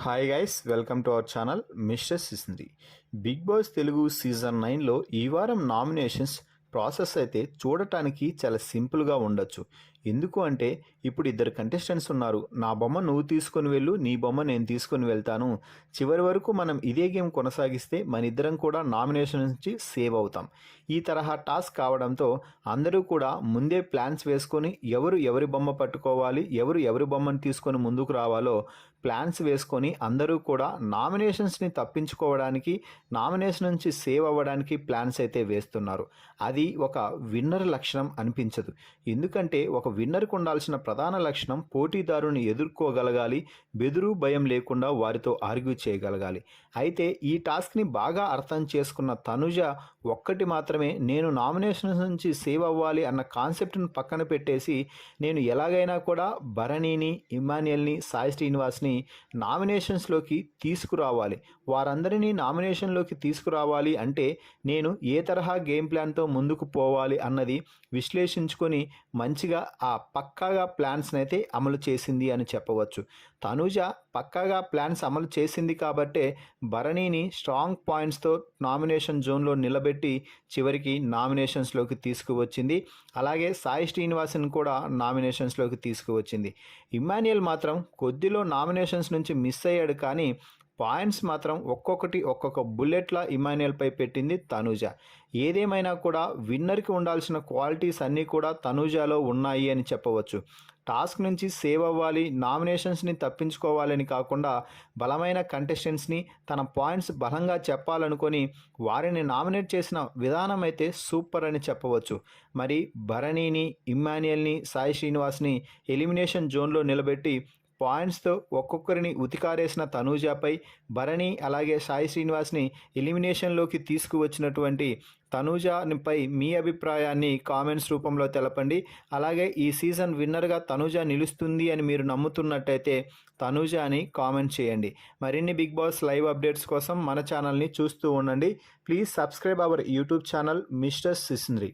Hi guys, welcome to our channel mister Sisindri. Bigg Boss Telugu season 9లో ఈ వారం nominations process అయితే చూడటానికి చాలా సింపుల్గా ఉండొచ్చు. ఎందుకు అంటే ఇప్పుడు ఇద్దరు కంటెస్టెంట్స్ ఉన్నారు. నా బొమ్మ నువ్వు తీసుకొని వెళ్ళు, నీ బొమ్మ నేను తీసుకొని వెళ్తాను. చివరి వరకు మనం ఇదే గేమ్ కొనసాగిస్తే మన ఇద్దరం కూడా నామినేషన్ నుంచి సేవ్ అవుతాం. ఈ తరహా టాస్క్ కావడంతో అందరూ కూడా ముందే ప్లాన్స్ వేసుకొని ఎవరు ఎవరి బొమ్మ పట్టుకోవాలి, ఎవరు ఎవరి బొమ్మను తీసుకొని ముందుకు రావాలో ప్లాన్స్ వేసుకొని అందరూ కూడా నామినేషన్స్ని తప్పించుకోవడానికి, నామినేషన్ నుంచి సేవ్ అవ్వడానికి ప్లాన్స్ అయితే వేస్తున్నారు. అది ఒక విన్నర్ లక్షణం అనిపించదు. ఎందుకంటే ఒక విన్నర్కు ఉండాల్సిన ప్రధాన లక్షణం పోటీదారుని ఎదుర్కోగలగాలి, బెదురు భయం లేకుండా వారితో ఆర్గ్యూ చేయగలగాలి. అయితే ఈ టాస్క్ని బాగా అర్థం చేసుకున్న తనుజ ఒక్కటి మాత్రమే, నేను నామినేషన్స్ నుంచి సేవ్ అవ్వాలి అన్న కాన్సెప్ట్ని పక్కన పెట్టేసి నేను ఎలాగైనా కూడా భరణిని, ఇమాన్యుయల్ని, సాయి శ్రీనివాస్ని నామినేషన్స్లోకి తీసుకురావాలి. వారందరినీ నామినేషన్లోకి తీసుకురావాలి అంటే నేను ఏ తరహా గేమ్ ప్లాన్తో ముందుకు పోవాలి అన్నది విశ్లేషించుకొని మంచిగా ఆ పక్కాగా ప్లాన్స్ని అయితే అమలు చేసింది అని చెప్పవచ్చు. తనుజ పక్కాగా ప్లాన్స్ అమలు చేసింది కాబట్టే భరణిని స్ట్రాంగ్ పాయింట్స్తో నామినేషన్ జోన్లో నిలబెట్టి చివరికి నామినేషన్స్లోకి తీసుకువచ్చింది. అలాగే సాయి శ్రీనివాసన్ కూడా నామినేషన్స్లోకి తీసుకువచ్చింది. ఇమాన్యుయల్ మాత్రం కొద్దిలో నామినేషన్స్ నుంచి మిస్ అయ్యాడు, కానీ పాయింట్స్ మాత్రం ఒక్కొక్కటి ఒక్కొక్క బుల్లెట్లా ఇమాన్యుయల్పై పెట్టింది తనూజ. ఏదేమైనా కూడా విన్నర్కి ఉండాల్సిన క్వాలిటీస్ అన్నీ కూడా తనూజాలో ఉన్నాయి అని చెప్పవచ్చు. టాస్క్ నుంచి సేవ్ అవ్వాలి, నామినేషన్స్ని తప్పించుకోవాలని కాకుండా బలమైన కంటెస్టెంట్స్ని తన పాయింట్స్ బలంగా చెప్పాలనుకొని వారిని నామినేట్ చేసిన విధానం అయితే సూపర్ అని చెప్పవచ్చు. మరి భరణిని, ఇమ్మాన్యుయల్ని, సాయి శ్రీనివాస్ని ఎలిమినేషన్ జోన్లో నిలబెట్టి పాయింట్స్తో ఒక్కొక్కరిని ఉతికారేసిన తనూజాపై భరణి అలాగే సాయి శ్రీనివాస్ని ఎలిమినేషన్లోకి తీసుకువచ్చినటువంటి తనూజాపై మీ అభిప్రాయాన్ని కామెంట్స్ రూపంలో తెలపండి. అలాగే ఈ సీజన్ విన్నర్గా తనూజ నిలుస్తుంది అని మీరు నమ్ముతున్నట్టయితే తనూజ అని కామెంట్ చేయండి. మరిన్ని బిగ్ బాస్ లైవ్ అప్డేట్స్ కోసం మన ఛానల్ని చూస్తూ ఉండండి. Please subscribe our YouTube channel mister సిసింద్రి.